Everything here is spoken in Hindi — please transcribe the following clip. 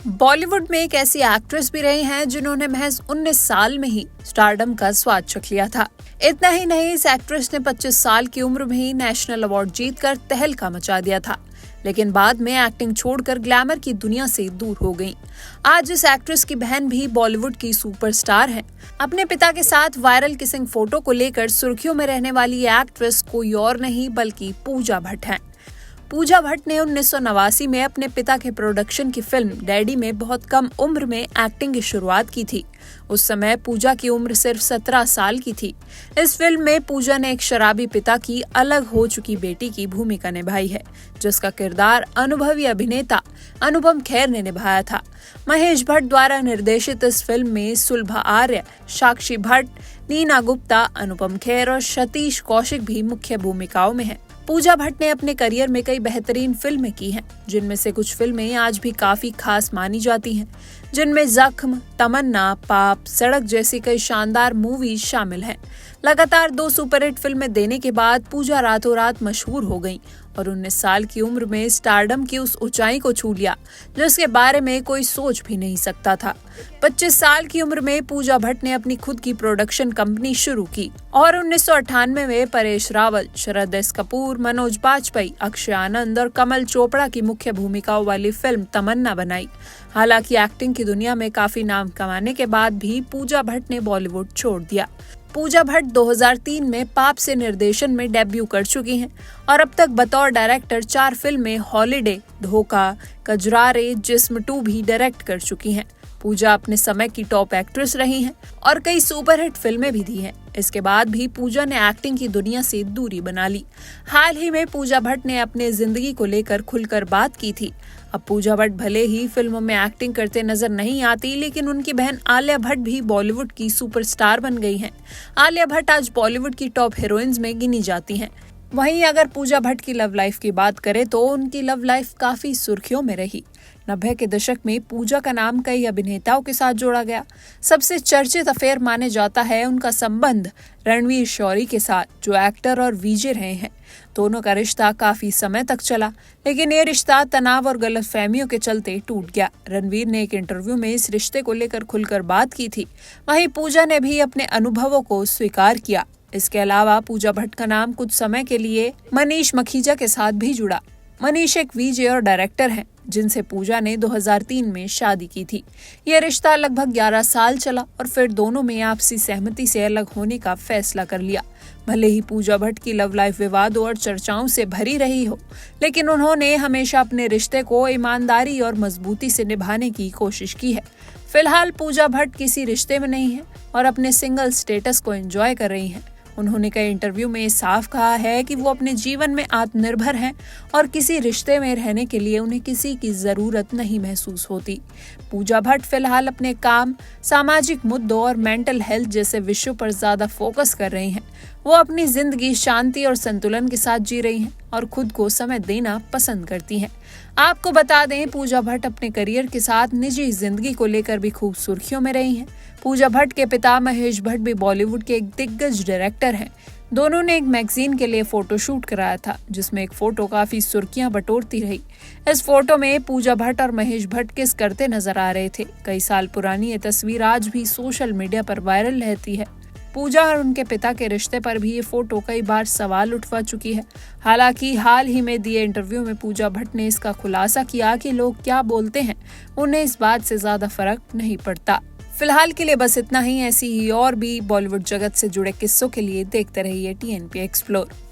बॉलीवुड में एक ऐसी एक्ट्रेस भी रही हैं जिन्होंने महज 19 साल में ही स्टारडम का स्वाद चख लिया था। इतना ही नहीं, इस एक्ट्रेस ने 25 साल की उम्र में ही नेशनल अवार्ड जीतकर तहलका मचा दिया था, लेकिन बाद में एक्टिंग छोड़कर ग्लैमर की दुनिया से दूर हो गईं। आज इस एक्ट्रेस की बहन भी बॉलीवुड की सुपरस्टार हैं। अपने पिता के साथ वायरल किसिंग फोटो को लेकर सुर्खियों में रहने वाली ये एक्ट्रेस कोई और नहीं बल्कि पूजा भट्ट हैं। पूजा भट्ट ने 1989 में अपने पिता के प्रोडक्शन की फिल्म डैडी में बहुत कम उम्र में एक्टिंग की शुरुआत की थी। उस समय पूजा की उम्र सिर्फ 17 साल की थी। इस फिल्म में पूजा ने एक शराबी पिता की अलग हो चुकी बेटी की भूमिका निभाई है, जिसका किरदार अनुभवी अभिनेता अनुपम खेर ने निभाया था। महेश भट्ट द्वारा निर्देशित इस फिल्म में सुलभा आर्य, साक्षी भट्ट, नीना गुप्ता, अनुपम खेर और सतीश कौशिक भी मुख्य भूमिकाओं में हैं। पूजा भट्ट ने अपने करियर में कई बेहतरीन फिल्में की हैं, जिनमें से कुछ फिल्में आज भी काफी खास मानी जाती हैं, जिनमें जख्म, तमन्ना, पाप, सड़क जैसी कई शानदार मूवीज शामिल हैं। लगातार 2 सुपरहिट फिल्में देने के बाद पूजा रातों रात मशहूर हो गईं और 19 साल की उम्र में स्टारडम की उस ऊंचाई को छू लिया जिसके बारे में कोई सोच भी नहीं सकता था। 25 साल की उम्र में पूजा भट्ट ने अपनी खुद की प्रोडक्शन कंपनी शुरू की और 1998 में परेश रावल, शरद एस कपूर, मनोज बाजपेयी, अक्षय आनंद और कमल चोपड़ा की मुख्य भूमिकाओं वाली फिल्म तमन्ना बनाई। हालांकि एक्टिंग की दुनिया में काफी नाम कमाने के बाद भी पूजा भट्ट ने बॉलीवुड छोड़ दिया। पूजा भट्ट 2003 में पाप से निर्देशन में डेब्यू कर चुकी हैं और अब तक बतौर डायरेक्टर 4 फिल्में हॉलीडे, धोखा, कजरारे, जिस्म 2 भी डायरेक्ट कर चुकी हैं। पूजा अपने समय की टॉप एक्ट्रेस रही हैं और कई सुपरहिट फिल्में भी दी हैं। इसके बाद भी पूजा ने एक्टिंग की दुनिया से दूरी बना ली। हाल ही में पूजा भट्ट ने अपने जिंदगी को लेकर खुलकर बात की थी। अब पूजा भट्ट भले ही फिल्मों में एक्टिंग करते नजर नहीं आती, लेकिन उनकी बहन आलिया भट्ट भी बॉलीवुड की सुपरस्टार बन गई हैं। आलिया भट्ट आज बॉलीवुड की टॉप हीरोइंस में गिनी जाती हैं। वहीं अगर पूजा भट्ट की लव लाइफ की बात करें तो उनकी लव लाइफ काफी सुर्खियों में रही। 90 के दशक में पूजा का नाम कई अभिनेताओं के साथ जोड़ा गया। सबसे चर्चित अफेयर माने जाता है उनका संबंध रणवीर शौरी के साथ, जो एक्टर और वीजे रहे हैं। दोनों का रिश्ता काफी समय तक चला, लेकिन ये रिश्ता तनाव और गलतफहमियों के चलते टूट गया। रणवीर ने एक इंटरव्यू में इस रिश्ते को लेकर खुलकर बात की थी। वहीं पूजा ने भी अपने अनुभवों को स्वीकार किया। इसके अलावा पूजा भट्ट का नाम कुछ समय के लिए मनीष मखीजा के साथ भी जुड़ा। मनीष एक वीजे और डायरेक्टर हैं, जिनसे पूजा ने 2003 में शादी की थी। यह रिश्ता लगभग 11 साल चला और फिर दोनों में आपसी सहमति से अलग होने का फैसला कर लिया। भले ही पूजा भट्ट की लव लाइफ विवादों और चर्चाओं से भरी रही हो, लेकिन उन्होंने हमेशा अपने रिश्ते को ईमानदारी और मजबूती से निभाने की कोशिश की है। फिलहाल पूजा भट्ट किसी रिश्ते में नहीं है और अपने सिंगल स्टेटस को एंजॉय कर रही हैं। उन्होंने कई इंटरव्यू में साफ कहा है कि वो अपने जीवन में आत्मनिर्भर हैं और किसी रिश्ते में रहने के लिए उन्हें किसी की जरूरत नहीं महसूस होती। पूजा भट्ट फिलहाल अपने काम, सामाजिक मुद्दों और मेंटल हेल्थ जैसे विषयों पर ज्यादा फोकस कर रही हैं। वो अपनी जिंदगी शांति और संतुलन के साथ जी रही हैं और खुद को समय देना पसंद करती हैं। आपको बता दें, पूजा भट्ट अपने करियर के साथ निजी जिंदगी को लेकर भी खूब सुर्खियों में रही हैं। पूजा भट्ट के पिता महेश भट्ट भी बॉलीवुड के एक दिग्गज डायरेक्टर हैं। दोनों ने एक मैगजीन के लिए फोटोशूट कराया था, जिसमें एक फोटो काफी सुर्खियां बटोरती रही। इस फोटो में पूजा भट्ट और महेश भट्ट किस करते नजर आ रहे थे। कई साल पुरानी ये तस्वीर आज भी सोशल मीडिया पर वायरल रहती है। पूजा और उनके पिता के रिश्ते पर भी ये फोटो कई बार सवाल उठवा चुकी है। हालांकि हाल ही में दिए इंटरव्यू में पूजा भट्ट ने इसका खुलासा किया कि लोग क्या बोलते हैं, उन्हें इस बात से ज्यादा फर्क नहीं पड़ता। फिलहाल के लिए बस इतना ही। ऐसी ही और भी बॉलीवुड जगत से जुड़े किस्सों के लिए देखते रहिए TNP एक्सप्लोर।